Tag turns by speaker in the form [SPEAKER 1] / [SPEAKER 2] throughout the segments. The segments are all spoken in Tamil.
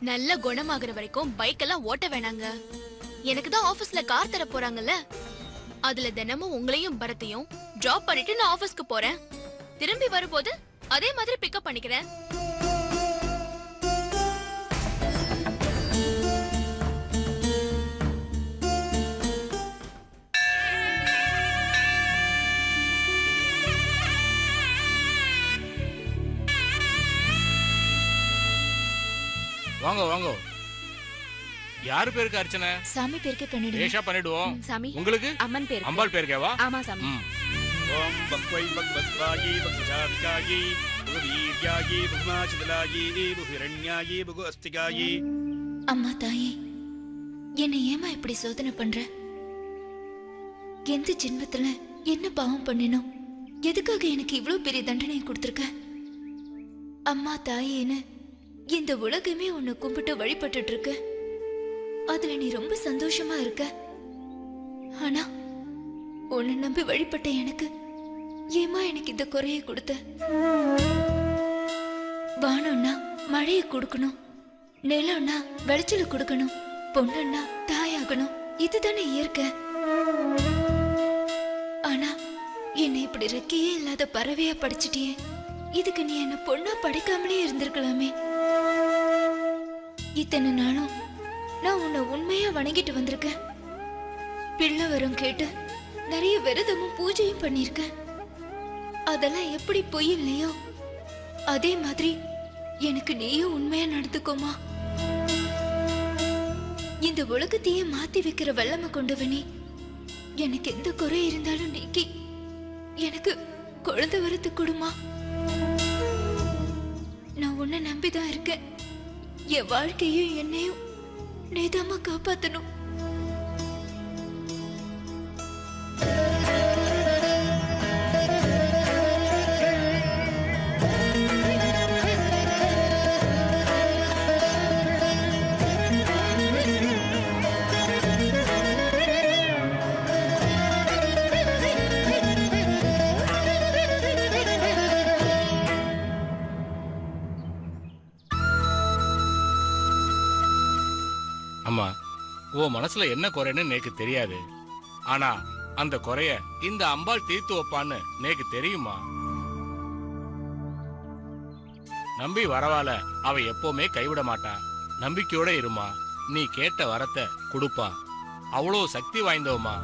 [SPEAKER 1] நல்ல குணமாகற வரைக்கும் பைக் எல்லாம் ஓட்ட வேணாங்க. எனக்கு தான் ஆபீஸ்ல கார் தர போறாங்கல்ல, அதுல தினமும் உங்களையும் பரத்தையும் டிராப் பண்ணிட்டு நான் ஆபீஸ்க்கு போறேன். திரும்பி வரும்போது அதே மாதிரி பிக்கப் பண்ணிக்கிறேன்.
[SPEAKER 2] வாங்க வாங்க. யாரு பேருக்கு அர்ச்சனை?
[SPEAKER 1] சாமி பேருக்கு பண்ணிடுங்க.
[SPEAKER 2] ஏஷா பண்ணிடுவோம்.
[SPEAKER 1] சாமி.
[SPEAKER 2] உங்களுக்கு?
[SPEAKER 1] அம்மன் பேருக்கு.
[SPEAKER 2] அம்பாள் பேருக்கேவா?
[SPEAKER 1] ஆமா சாமி.
[SPEAKER 3] ஓம் பக்வை பக்வஸ்வாயி பக்வசாவிகாயி பகவீர்யாயி பகமாச்சதலாயி பகிரண்யாயி பகு அஸ்திகாயி.
[SPEAKER 4] அம்மா தாயே, என்னை ஏமா இப்படி சோதனை பண்ற? எந்த ஜென்மத்துல என்ன பாவம் பண்ணினோம்? எதுக்காக எனக்கு இவ்வளவு பெரிய தண்டனை கொடுத்திருக்க? அம்மா தாயேன்னு இந்த உலகமே உன்னை கும்பிட்டு வழிபட்டுட்டு இருக்க. அதுல நீ ரொம்ப சந்தோஷமா இருக்க. ஆனா உன்னை நம்பி வழிபட்ட எனக்கு ஏமா எனக்கு இந்த குறைய கொடுத்த? வானம்னா மழையை கொடுக்கணும், நிலம்னா விளைச்சல கொடுக்கணும், பொண்ணுன்னா தாயாகணும். இதுதானே இயற்கை. ஆனா என்னை இப்படி ரெக்கையே இல்லாத பறவையா படிச்சிட்டியே. இதுக்கு நீ என்ன பொண்ணா படிக்காமலே இருந்திருக்கலாமே. இத்தனை நாளும் நான் உன்னை உண்மையா வணங்கிட்டு வந்திருக்கேன். பிள்ளை வரும் கேட்டு நிறைய விரதமும் பூஜையும் பண்ணிருக்கேன். அதெல்லாம் எப்படி பொய் இல்லையோ அதே மாதிரி எனக்கு நீயும் உண்மையா நடந்துக்கோமா. இந்த உலகத்தையே மாத்தி வைக்கிற வல்லமை கொண்டவனே, எனக்கு எந்த குறை இருந்தாலும் நீக்கி எனக்கு குழந்தை வரத்து கொடுமா. நான் உன்னை நம்பிதான் இருக்கேன். என் வாழ்க்கையும் என்னையும் நீதாமா காப்பாத்தணும்.
[SPEAKER 2] அம்மா, உன் மனசுல என்ன குறைன்னு நேக்கு தெரியாது. ஆனா அந்த குறைய இந்த அம்பாள் தீர்த்து வைப்பான்னு நேக்கு தெரியுமா. நம்பி வரவால அவ எப்பவுமே கைவிட மாட்டா. நம்பிக்கையோட இருமா. நீ கேட்ட வரத்தை கொடுப்பா. அவ்வளவு சக்தி வாய்ந்தவமா.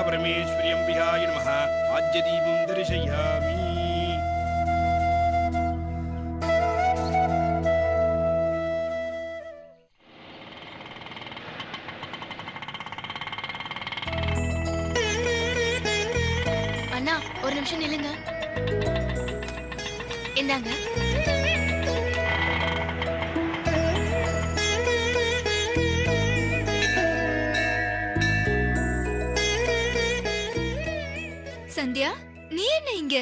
[SPEAKER 3] परमेश्वर्यं विहाय नमः आद्यदीपं दर्शयामि.
[SPEAKER 1] அண்ணா ஒரு நிமிஷம் நில்லுங்க. இந்தாங்க.
[SPEAKER 4] சந்தியா, நீ என்ன இங்க?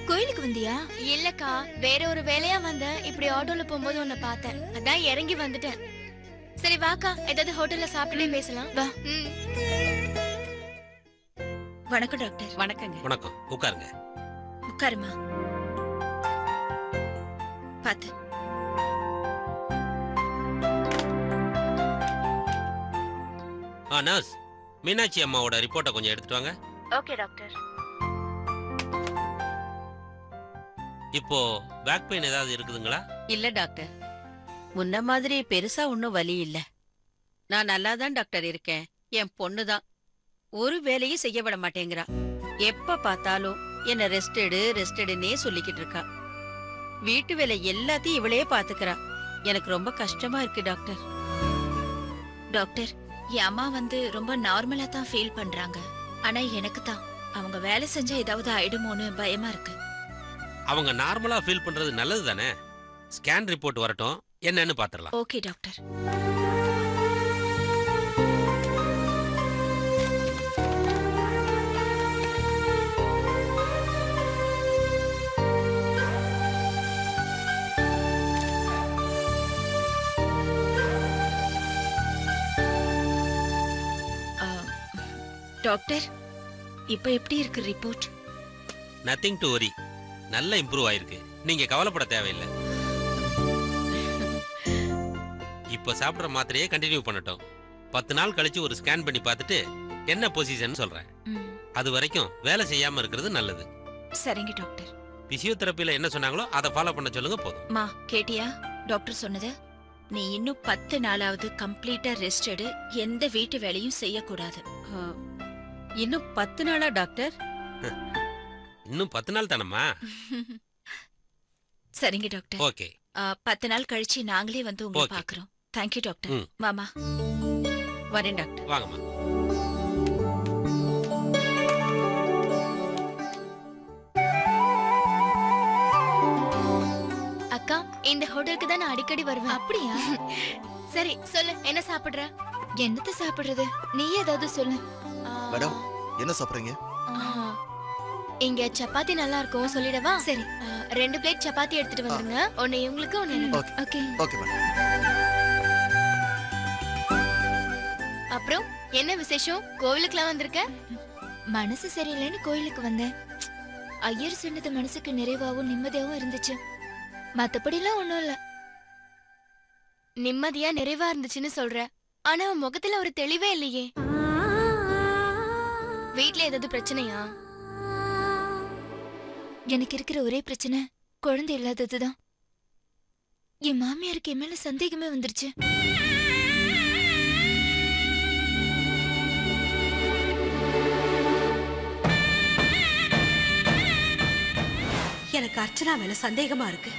[SPEAKER 4] கோயிலுக்கு வந்தியா?
[SPEAKER 1] இல்லக்கா, வேற ஒரு வேலையா வந்தேன். இப்படி ஆட்டோல போகும்போது உன்னை பார்த்தேன், அதான் இறங்கி வந்துட்டேன். சரி வாக்கா, ஏதாவது ஹோட்டல்ல சாப்பிட்டுட்டே பேசலாம் வா.
[SPEAKER 4] வணக்கம் டாக்டர்.
[SPEAKER 5] வணக்கங்க.
[SPEAKER 6] வணக்கம். உட்காருங்க.
[SPEAKER 4] உட்காருமா. பாத்து.
[SPEAKER 6] நர்ஸ், மீனாட்சி அம்மாவோட ரிப்போர்ட்டை கொஞ்சம் எடுத்துட்டு வாங்க.
[SPEAKER 4] Okay doctor.
[SPEAKER 6] இப்போ பேக் பெயின் ஏதாவது இருக்குதுங்களா?
[SPEAKER 5] இல்ல டாக்டர், முன்ன மாதிரி பெருசா ஒன்னும் வலி இல்ல. நான் நல்லா தான் டாக்டர் இருக்கேன். என் பொண்ணு தான் ஒரு வேலையும் செய்ய விட மாட்டேங்கிறா. எப்ப பார்த்தாலும் என்ன ரெஸ்ட் எடுன்னே சொல்லிக்கிட்டு இருக்கா. வீட்டு வேலை எல்லாத்தையும் இவளே பாத்துக்கிறா. எனக்கு ரொம்ப கஷ்டமா இருக்கு டாக்டர்.
[SPEAKER 4] டாக்டர், என் அம்மா ரொம்ப நார்மலா தான் ஃபீல் பண்றாங்க. ஆனா எனக்கு தான் அவங்க வேலை செஞ்சா ஏதாவது ஆயிடுமோன்னு பயமா இருக்கு.
[SPEAKER 6] அவங்க நார்மலா ஃபீல் பண்றது நல்லது தானே. ஸ்கேன் ரிப்போர்ட் வரட்டும், என்னன்னு பாத்துறலாம்.
[SPEAKER 4] Okay doctor. டாக்டர், இப்ப எப்படி இருக்கு ரிப்போர்ட்?
[SPEAKER 6] நத்திங் டு வரி, நல்ல இம்ப்ரூவ் ஆயிருக்கு. நீங்க கவலைப்பட தேவையில்லை. இப்ப சாப்பிடுற மாத்திரையே கண்டினியூ பண்ணட்டும். 10 நாள் கழிச்சு ஒரு ஸ்கேன் பண்ணி பார்த்துட்டு என்ன பொசிஷன் சொல்றேன். அது வரைக்கும் வேலை செய்யாம இருக்கிறது நல்லது.
[SPEAKER 4] சரிங்க டாக்டர்.
[SPEAKER 6] பிசியோதெரபில என்ன சொன்னாங்களோ அதை ஃபாலோ பண்ண சொல்லுங்க போதும்.
[SPEAKER 4] மா, கேட்டியா டாக்டர் சொன்னது? நீ இன்னும் 10 நாளாவது கம்ப்ளீட்டா ரெஸ்ட் எடு, எந்த வீட்டு வேலையும் செய்யக்கூடாது.
[SPEAKER 5] இன்னும் 10 நாளா டாக்டர்?
[SPEAKER 6] இன்னும் 10 நாள் தானம்மா?
[SPEAKER 4] சரிங்க டாக்டர்.
[SPEAKER 6] ஓகே.
[SPEAKER 4] 10 நாள் கழிச்சு நாங்களே வந்து உங்களை
[SPEAKER 6] Okay.
[SPEAKER 4] பாக்குறோம். Thank you doctor.
[SPEAKER 6] ம்.
[SPEAKER 4] மாமா
[SPEAKER 5] வரேன் டாக்டர்.
[SPEAKER 6] வாங்கம்மா.
[SPEAKER 1] அக்கா, இந்த ஹோட்டலுக்கு தான் நான் அடிக்கடி வருவேன்.
[SPEAKER 4] அப்படியா?
[SPEAKER 1] சரி சொல்லு, என்ன சாப்பிடுற?
[SPEAKER 4] என்னத்த சாப்பிடுறது? நீ ஏதாவது சொல்லு.
[SPEAKER 7] மேடம், என்ன சாப்பிடுறீங்க?
[SPEAKER 1] இங்க சப்பாத்தி நல்லா இருக்கும், சொல்லிடவா?
[SPEAKER 4] சரி.
[SPEAKER 1] 2 பிளேட் சப்பாத்தி எடுத்துட்டு வந்துருங்க. ஒன்னு இவங்களுக்கு, ஒன்னு எனக்கு.
[SPEAKER 7] Okay
[SPEAKER 4] okay.
[SPEAKER 7] Okay madam.
[SPEAKER 1] அப்புறம் என்ன விசேஷம்? கோவிலுக்குலாம் வந்திருக்க?
[SPEAKER 4] மனசு சரியில்லைன்னு கோயிலுக்கு வந்தேன். ஐயர் சொன்னது மனசுக்கு நிறைவாவும் நிம்மதியாவும் இருந்துச்சு. மத்தபடிலாம் ஒண்ணும் இல்ல.
[SPEAKER 1] நிம்மதியா நிறைவா இருந்துச்சுன்னு சொல்ற, ஆனா உன் முகத்துல ஒரு தெளிவே இல்லையே. வீட்ல ஏதாவது பிரச்சனையா?
[SPEAKER 4] எனக்கு இருக்கிற ஒரே பிரச்சனை குழந்தை இல்லாததுதான். என் மாமியாருக்கு என் மேல சந்தேகமே வந்துருச்சு.
[SPEAKER 8] எனக்கு அர்ச்சனா மேல சந்தேகமா இருக்கு.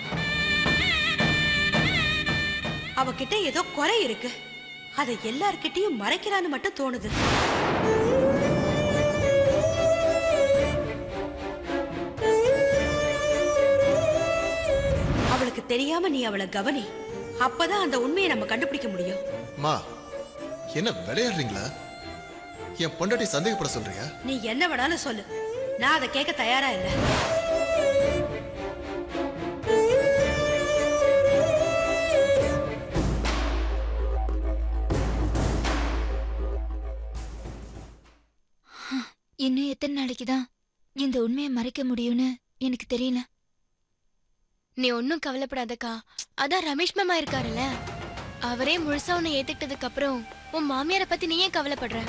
[SPEAKER 8] அவகிட்ட ஏதோ குறை இருக்கு. அதை எல்லார்கிட்டயும் மறைக்கிறான்னு மட்டும் தோணுது. அவளுக்கு தெரியாம நீ அவளை கவனி. அப்பதான் அந்த உண்மையை நம்ம கண்டுபிடிக்க முடியும்.
[SPEAKER 7] மா, என்ன விளையாடுறீங்களா? என் பொண்டாட்டி சந்தேகப்பட சொல்றியா?
[SPEAKER 8] நீ என்ன வேணாலும் சொல்லு, நான் அதை கேட்க தயாரா இல்ல.
[SPEAKER 4] இன்னும் எத்தனை நாளைக்குதான் இந்த உண்மையை மறைக்க முடியும்னு எனக்கு தெரியல.
[SPEAKER 1] நீ ஒன்னும் கவலைப்படாதக்கா. அதான் ரமேஷ் மாமா இருக்காருல்ல, அவரே முழுசா உன்னை ஏத்துக்கிட்டதுக்கு அப்புறம் உன் மாமியாரை பத்தி நீ ஏன் கவலைப்படுற?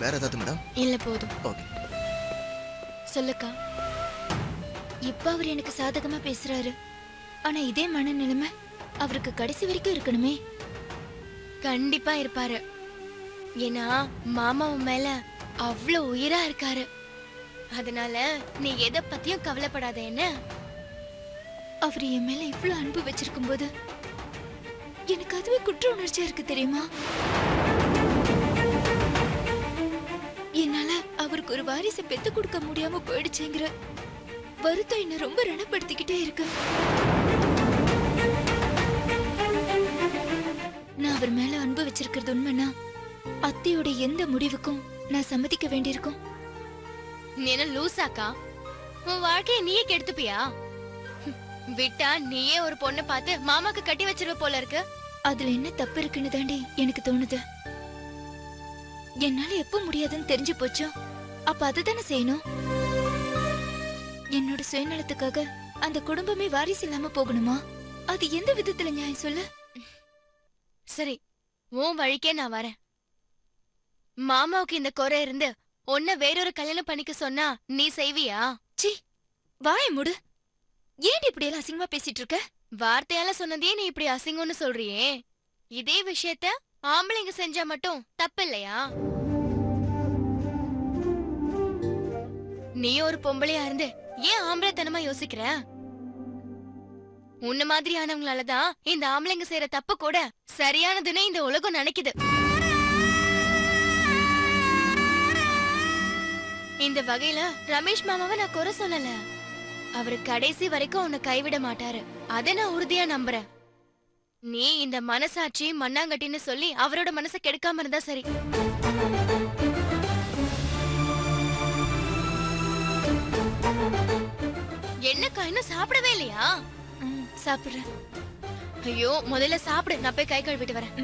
[SPEAKER 7] வேற ஏதாவது மேடம்?
[SPEAKER 1] இல்ல போதும்.
[SPEAKER 7] ஓகே.
[SPEAKER 1] சொல்லுக்கா.
[SPEAKER 4] இப்ப அவர் எனக்கு சாதகமா பேசுறாரு. ஆனா இதே மனநிலைமை அவருக்கு கடைசி வரைக்கும் இருக்கணுமே.
[SPEAKER 1] கண்டிப்பா இருப்பாரு. ஏன்னா மாமா உன் மேல அவ்வளவு உயிரா இருக்காரு. அதனால நீ எதை பத்தியும் கவலைப்படாத. என்ன?
[SPEAKER 4] அவர் என் மேல இவ்வளவு அன்பு வச்சிருக்கும் போது எனக்கு அதுவே குற்ற உணர்ச்சியா இருக்கு தெரியுமா? என்னால அவருக்கு ஒரு வாரிசை பெத்து கொடுக்க முடியாம போயிடுச்சுங்கிற வருத்தம் என்ன ரொம்ப ரணப்படுத்திக்கிட்டே இருக்கு. நான் அவர் மேல அன்பு வச்சிருக்கிறது உண்மைன்னா அத்தையோட எந்த முடிவுக்கும் நான் சம்மதிக்க வேண்டியிருக்கும்.
[SPEAKER 1] நீ என்ன லூசாக்கா? உன் வாழ்க்கைய நீயே கெடுத்துப்பியா? விட்டா நீயே ஒரு பொண்ணை பார்த்து மாமாக்கு கட்டி வச்சிருவ போல இருக்கு.
[SPEAKER 4] அதுல என்ன தப்பு இருக்குன்னு தாண்டி எனக்கு தோணுது. என்னால எப்ப முடியாதுன்னு தெரிஞ்சு போச்சோ அப்ப அதுதானே செய்யணும். என்னோட சுயநலத்துக்காக அந்த குடும்பமே வாரிசு இல்லாம போகணுமா? அது எந்த விதத்துல நியாயம் சொல்லு?
[SPEAKER 1] சரி, உன் வழிக்கே நான் வரேன். மாமாவுக்கு இந்த குறை இருந்து உன்னை வேறொரு கல்யாணம் பண்ணிக்க சொன்னா நீ செய்வியா?
[SPEAKER 4] சி, வாயை மூடு. ஏன் இப்படி எல்லாம் அசிங்கமா பேசிட்டு இருக்க?
[SPEAKER 1] வார்த்தையால சொன்னதே நீ இப்படி அசிங்கம்னு சொல்றியே. இதே விஷயத்த ஆம்பளைங்க செஞ்சா மட்டும் தப்பு இல்லையா? நீ ஒரு பொம்பளையா இருந்து ஏன் ஆம்பளைத்தனமா யோசிக்கிற? உன்ன மாதிரியானவங்களாலதான் இந்த ஆம்பளைங்க செய்யற தப்பு கூட சரியானதுன்னு இந்த உலகம் நினைக்குது. இந்த வகையில ரமேஷ் மாமாவை நான் குறை சொல்லல. அவரு கடைசி வரைக்கும் உன்னை கைவிட மாட்டாரு. அத நான் உறுதியா நம்புறேன். நீ இந்த மனசாட்சி மண்ணாங்கட்டின்னு சொல்லி அவரோட மனசை கெடுக்காம இருந்தா சரி. என்னக்கா இன்னும் சாப்பிடவே இல்லையா?
[SPEAKER 4] சாப்பிடுறேன்.
[SPEAKER 1] ஐயோ முதல்ல சாப்பிடு, நான் போய் கை கழுவிட்டு வரேன்.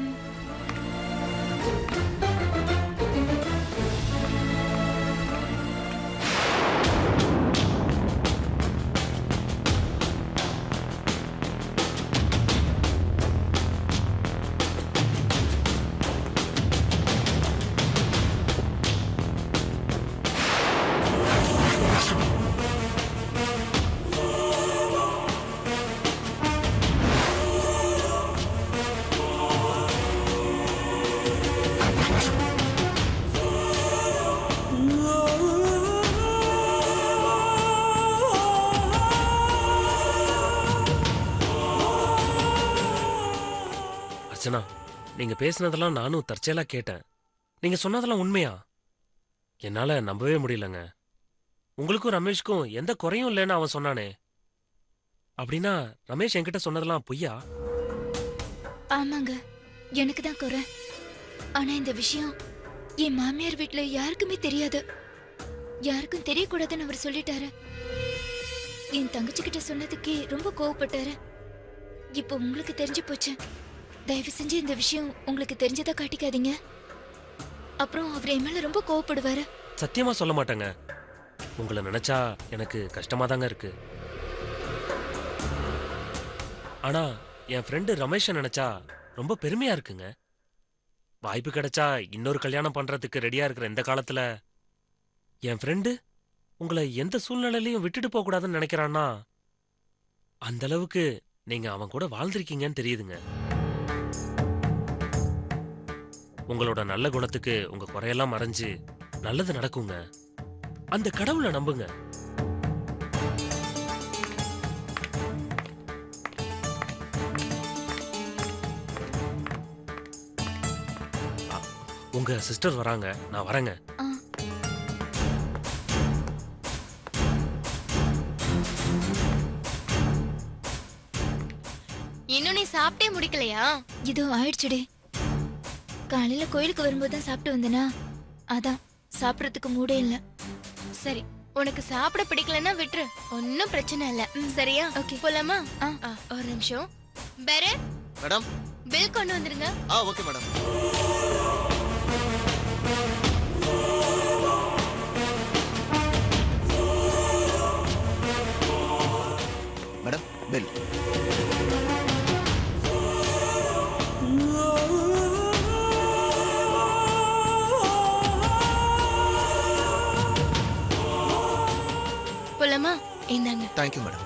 [SPEAKER 9] அர்ச்சனா, நீங்க பேசினதெல்லாம் நானும் தற்செயலா கேட்டேன். நீங்க சொன்னதெல்லாம் உண்மையா? என்னால நம்பவே முடியலங்க. உங்களுக்கும் ரமேஷ்க்கும் எந்த குறையும் இல்லைன்னு அவன் சொன்னானே. அப்படின்னா ரமேஷ் என்கிட்ட சொன்னதெல்லாம் பொய்யா?
[SPEAKER 4] ஆமாங்க, எனக்கு தான் குறை. ஆனா இந்த விஷயம் என் மாமியார் வீட்ல யாருக்குமே தெரியாது. யாருக்கும் தெரியக்கூடாதுன்னு அவர் சொல்லிட்டாரு. என் தங்கச்சி கிட்ட சொன்னதுக்கே ரொம்ப கோவப்பட்டாரு. இப்போ உங்களுக்கு தெரிஞ்சு போச்சு. தயவு செஞ்சு இந்த விஷயம் உங்களுக்கு தெரிஞ்சதா காட்டிக்காதீங்க. அப்புறம் அவர் என் மேல ரொம்ப கோவப்படுவாரு.
[SPEAKER 9] சத்தியமா சொல்ல மாட்டேங்க. உங்களை நினைச்சா எனக்கு கஷ்டமா தாங்க இருக்கு. ஆனா என் ஃப்ரெண்டு ரமேஷை நினைச்சா ரொம்ப பெருமையா இருக்குங்க. வாய்ப்பு கிடைச்சா இன்னொரு கல்யாணம் பண்றதுக்கு ரெடியா இருக்கிற இந்த காலத்துல என் ஃப்ரெண்டு உங்களை எந்த சூழ்நிலையிலையும் விட்டுட்டு போக கூடாதுன்னு நினைக்கிறான்னா அந்த அளவுக்கு நீங்க அவன் கூட வாழ்ந்திருக்கீங்கன்னு தெரியுதுங்க. உங்களோட நல்ல குணத்துக்கு உங்க குறையெல்லாம் மறைஞ்சு நல்லது நடக்குங்க. அந்த கடவுளை நம்புங்க. உங்க சிஸ்டர் வராங்க, நான் வரேங்க.
[SPEAKER 1] இன்னும் நீ சாப்பிட்டே முடிக்கலையா?
[SPEAKER 4] இதோ ஆயிடுச்சுடே. காலையில கோயிலுக்கு வரும்போது தான் சாப்பிட்டு வந்தேனா, அதான் சாப்பிடறதுக்கு மூடே இல்ல.
[SPEAKER 1] சரி, உனக்கு சாப்பிட பிடிக்கலன்னா விட்டுரு, ஒன்னும் பிரச்சனை இல்ல. சரியா?
[SPEAKER 4] ஓகே,
[SPEAKER 1] போலாமா? ஒரு நிமிஷம். பேரர்
[SPEAKER 7] மேடம்,
[SPEAKER 1] பில் கொண்டு வந்துருங்க.
[SPEAKER 7] Okay madam. Madam, bill.
[SPEAKER 1] போலாமா? இந்தாங்க.
[SPEAKER 7] Thank you madam.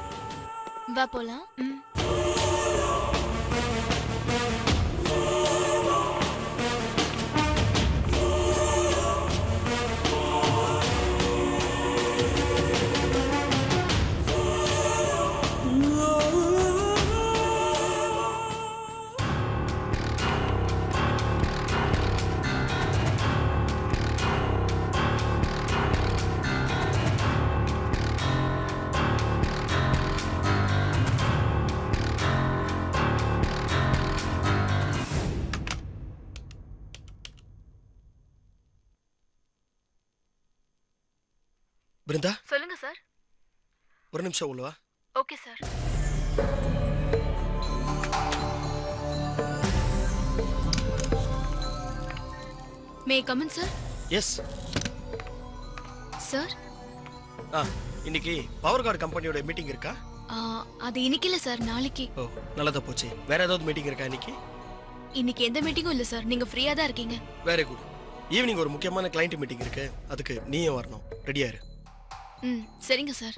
[SPEAKER 1] வா போலாம்.
[SPEAKER 10] பிருந்தா,
[SPEAKER 1] சொல்லுங்க சார்.
[SPEAKER 10] ஒரு நிமிஷம் உள்ளவா.
[SPEAKER 1] Okay sir. May come in sir?
[SPEAKER 10] Yes
[SPEAKER 1] sir.
[SPEAKER 10] இன்னைக்கு பவர் கார்டு கம்பெனியோட மீட்டிங் இருக்கா?
[SPEAKER 1] அது இன்னைக்கு இல்ல சார், நாளைக்கு.
[SPEAKER 10] ஓ, நல்லதா போச்சு. வேற ஏதாவது மீட்டிங் இருக்கா இன்னைக்கு?
[SPEAKER 1] இன்னைக்கு எந்த மீட்டிங்கும் இல்ல சார், நீங்க ஃப்ரீயா தான் இருக்கீங்க.
[SPEAKER 10] Very good. ஈவினிங் ஒரு முக்கியமான கிளையண்ட் மீட்டிங் இருக்கு, அதுக்கு நீயும் வரணும். ரெடியா இரு.
[SPEAKER 1] சரிங்க சார்.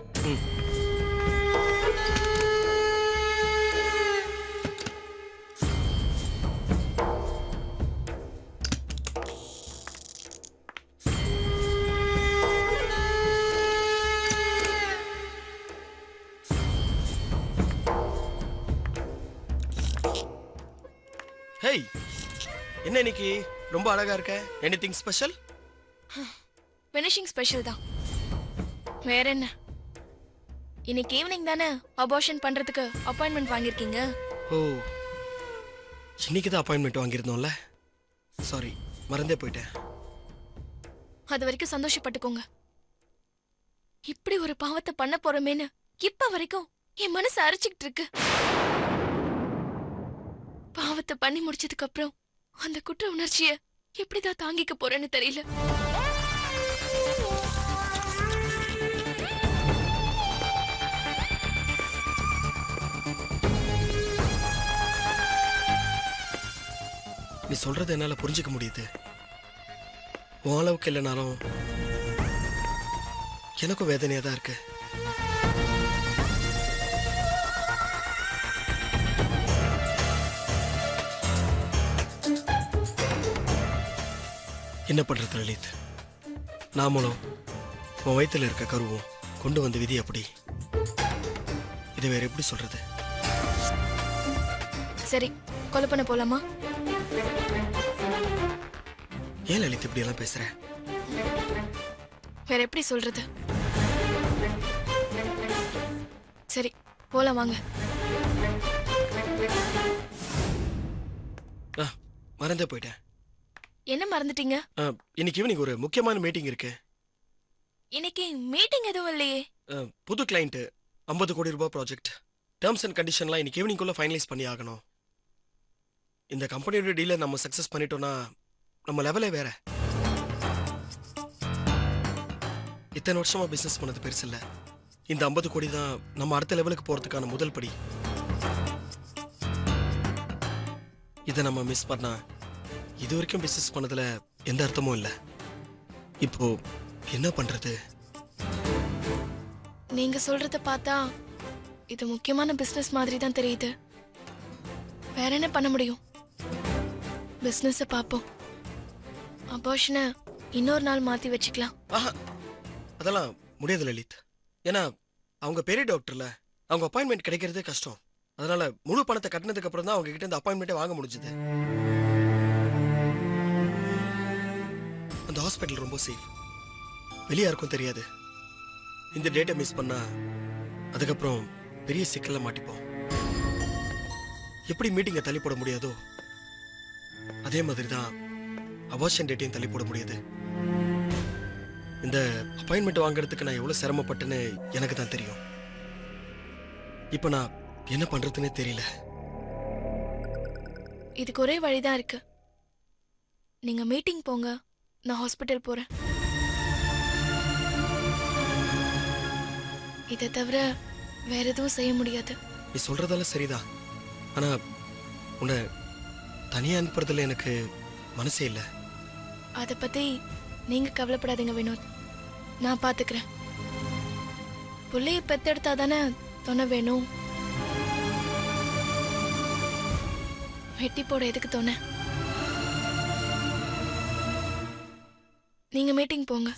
[SPEAKER 10] ஹேய், என்ன இன்னைக்கு ரொம்ப அழகா இருக்க? Anything special?
[SPEAKER 1] ஃபினிஷிங் ஸ்பெஷல் தான். வேற என்ன? இன்னைக்கு ஈவினிங் தானே அபார்ஷன் பண்றதுக்கு அப்பாயின்மெண்ட் வாங்கியிருக்கீங்க.
[SPEAKER 10] ஓ, இன்னைக்கு தான் அப்பாயின்மெண்ட் வாங்கியிருந்தோம்ல. சாரி, மறந்தே போயிட்டேன்.
[SPEAKER 1] அது வரைக்கும் சந்தோஷப்பட்டுக்கோங்க. இப்படி ஒரு பாவத்தை பண்ண போறமேன்னு இப்ப வரைக்கும் என் மனசு அரைச்சுக்கிட்டு இருக்கு. பாவத்தை பண்ணி முடிச்சதுக்கு அப்புறம் அந்த குற்ற உணர்ச்சிய எப்படிதான் தாங்கிக்க போறேன்னு தெரியல.
[SPEAKER 10] நீ சொல்றது என்னால புரிஞ்சுக்க முடியுது. உன் அளவுக்கு இல்லைனாலும் எனக்கும் வேதனையா தான் இருக்கு. என்ன பண்றது லலித்? நாமளும் உன் வயித்துல இருக்க கருவும் கொண்டு வந்த விதி அப்படி. இதை வேற எப்படி சொல்றது?
[SPEAKER 1] சரி, கொலை பண்ண போலாமா?
[SPEAKER 10] ஏன் லலித் இப்படி எல்லாம் பேசுற?
[SPEAKER 1] வேற எப்படி சொல்றது? சரி, போலாம் வாங்க.
[SPEAKER 10] மறந்தே போயிட்டேன்.
[SPEAKER 1] என்ன மறந்துட்டீங்க?
[SPEAKER 10] இன்னைக்கு ஈவினிங் ஒரு முக்கியமான மீட்டிங் இருக்கு.
[SPEAKER 1] இன்னைக்கு மீட்டிங் எதுவும் இல்லையே.
[SPEAKER 10] புது கிளைண்ட் 50 கோடி ரூபாய் ப்ராஜெக்ட். டேர்ம்ஸ் அண்ட் கண்டிஷன்லாம் இன்னைக்கு ஈவினிங்குள்ள ஃபைனலைஸ் பண்ணி ஆகணும். இந்த கம்பெனியோட டீலை நம்ம சக்சஸ் பண்ணிட்டோம்னா நம்ம லெவலே வேற. இத்தனை வருஷமா பிசினஸ் பண்ணது பெருசு இல்ல. இந்த 50 கோடி தான் நம்ம அடுத்த லெவலுக்கு போறதுக்கான முதல் படி. இதை நம்ம மிஸ் பண்ணா இது வரைக்கும் பிசினஸ் பண்ணதுல எந்த அர்த்தமும் இல்ல. இப்போ என்ன பண்றது?
[SPEAKER 1] நீங்க சொல்றத பார்த்தா இது முக்கியமான பிசினஸ் மாதிரி தான் தெரியுது. வேற என்ன பண்ண முடியும்? பிசினஸ பாப்போம். அபார்ஷனை இன்னொரு நாள் மாத்தி வச்சுக்கலாம்.
[SPEAKER 10] அதெல்லாம் முடியாது லலித். ஏன்னா அவங்க பெரிய டாக்டர்ல, அவங்க அப்பாயின்மெண்ட் கிடைக்கிறதே கஷ்டம். அதனால முழு பணத்தை கட்டினதுக்கு அப்புறம் தான் அவங்க கிட்ட இந்த அப்பாயின்மெண்ட்டே வாங்க முடிஞ்சது. அந்த ஹாஸ்பிட்டல் ரொம்ப சேஃப். வெளியே யாருக்கும் தெரியாது. இந்த டேட்டை மிஸ் பண்ணா அதுக்கப்புறம் பெரிய சிக்கல்ல மாட்டிப்போம். எப்படி மீட்டிங்கை தள்ளி போட முடியாதோ அதே மாதிரி தான் அபார்ஷன் டேட்டையும் தள்ளி போட முடியாது. இந்த அப்பாயின்மெண்ட் வாங்குறதுக்கு நான் எவ்வளவு சிரமப்பட்டேன்னு எனக்கு தான் தெரியும். இப்ப நான் என்ன பண்றதுன்னே தெரியல.
[SPEAKER 1] இதுக்கு ஒரே வழிதான் இருக்கு. நீங்க மீட்டிங் போங்க, நான் ஹாஸ்பிட்டல் போறேன். இதை தவிர வேற எதுவும் செய்ய முடியாது.
[SPEAKER 10] நீ சொல்றதெல்லாம் சரிதான். ஆனா உன்னை தனியா அனுப்புறதுல எனக்கு மனசே இல்லை.
[SPEAKER 1] அதை பத்தி நீங்க கவலைப்படாதீங்க வினோத், நான் பாத்துக்கிறேன். புள்ளைய பெத்தெடுத்தா தானே துணை வேணும். வெட்டி போட எதுக்கு துணை? நீங்க மீட்டிங் போங்க.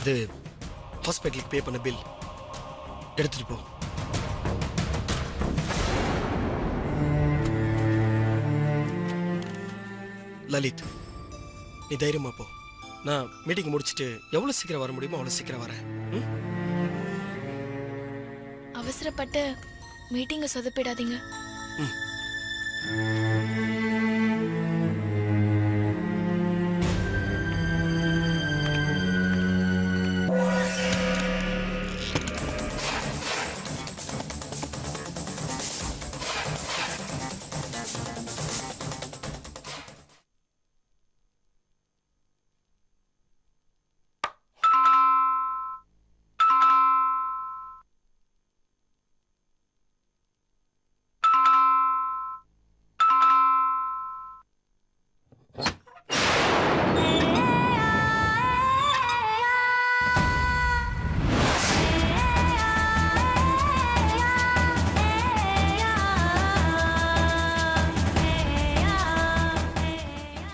[SPEAKER 10] இது ஹாஸ்பிட்டலுக்கு பே பண்ண பில் எடுத்துட்டு போ. லலித், நீ தைரியமா போ. நான் மீட்டிங் முடிச்சுட்டு எவ்வளவு சீக்கிரம் வர முடியுமோ அவ்வளவு சீக்கிரம் வரேன்.
[SPEAKER 1] அவசரப்பட்டு மீட்டிங்க சொதப்பிடாதீங்க.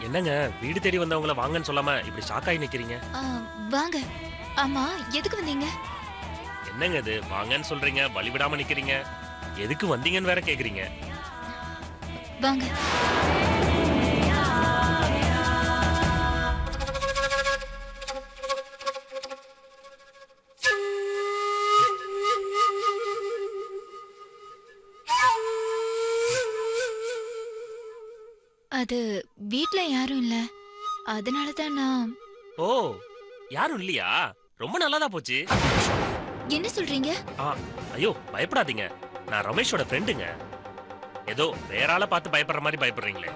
[SPEAKER 9] என்னங்க வீடு தேடி வந்தவங்கள வாங்கன்னு சொல்லாம இப்படி ஷாக்காய் நிக்கிறீங்க?
[SPEAKER 4] வாங்க. ஆமா, எதுக்கு வந்தீங்க?
[SPEAKER 9] என்னங்க இது வாங்கன்னு சொல்றீங்க, வழி விடாம நிக்கிறீங்க. எதுக்கு வந்தீங்கன்னு வேற கேக்குறீங்க.
[SPEAKER 4] வாங்க. அது வீட்ல யாரும் இல்ல, அதனால தான் நான்.
[SPEAKER 9] ஓ, யாரும் இல்லையா? ரொம்ப நல்லாதான் போச்சு.
[SPEAKER 4] என்ன சொல்றீங்க?
[SPEAKER 9] ஐயோ பயப்படாதீங்க, நான் ரமேஷோட ஃப்ரெண்டுங்க. ஏதோ வேற ஆளை பார்த்து பயப்படுற மாதிரி பயப்படுறீங்களே.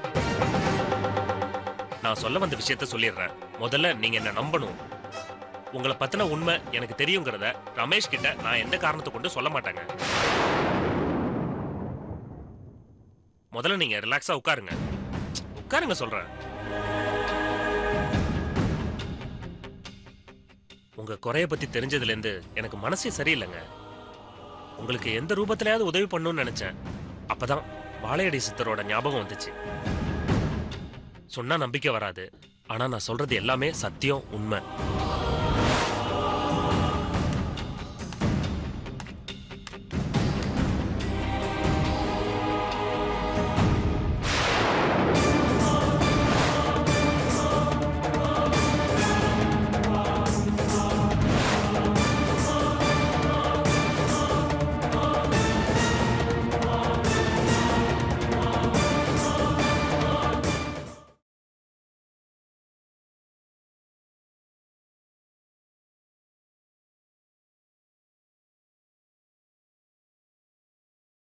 [SPEAKER 9] நான் சொல்ல வந்த விஷயத்த சொல்லிடுறேன். முதல்ல நீங்க என்ன நம்பணும். உங்களை பத்தின உண்மை எனக்கு தெரியுங்கிறத ரமேஷ் கிட்ட நான் எந்த காரணத்தை கொண்டு சொல்ல மாட்டேங்க. முதல்ல நீங்க ரிலாக்ஸா உட்காருங்க. உட்காருங்க சொல்றேன். உங்க குறைய பத்தி தெரிஞ்சதுல இருந்து எனக்கு மனசே சரியில்லைங்க. உங்களுக்கு எந்த ரூபத்திலயாவது உதவி பண்ணணும்னு நினைச்சேன். அப்பதான் வாழையடி சித்தரோட ஞாபகம் வந்துச்சு. சொன்னா நம்பிக்கை வராது, ஆனா நான் சொல்றது எல்லாமே சத்தியம், உண்மை.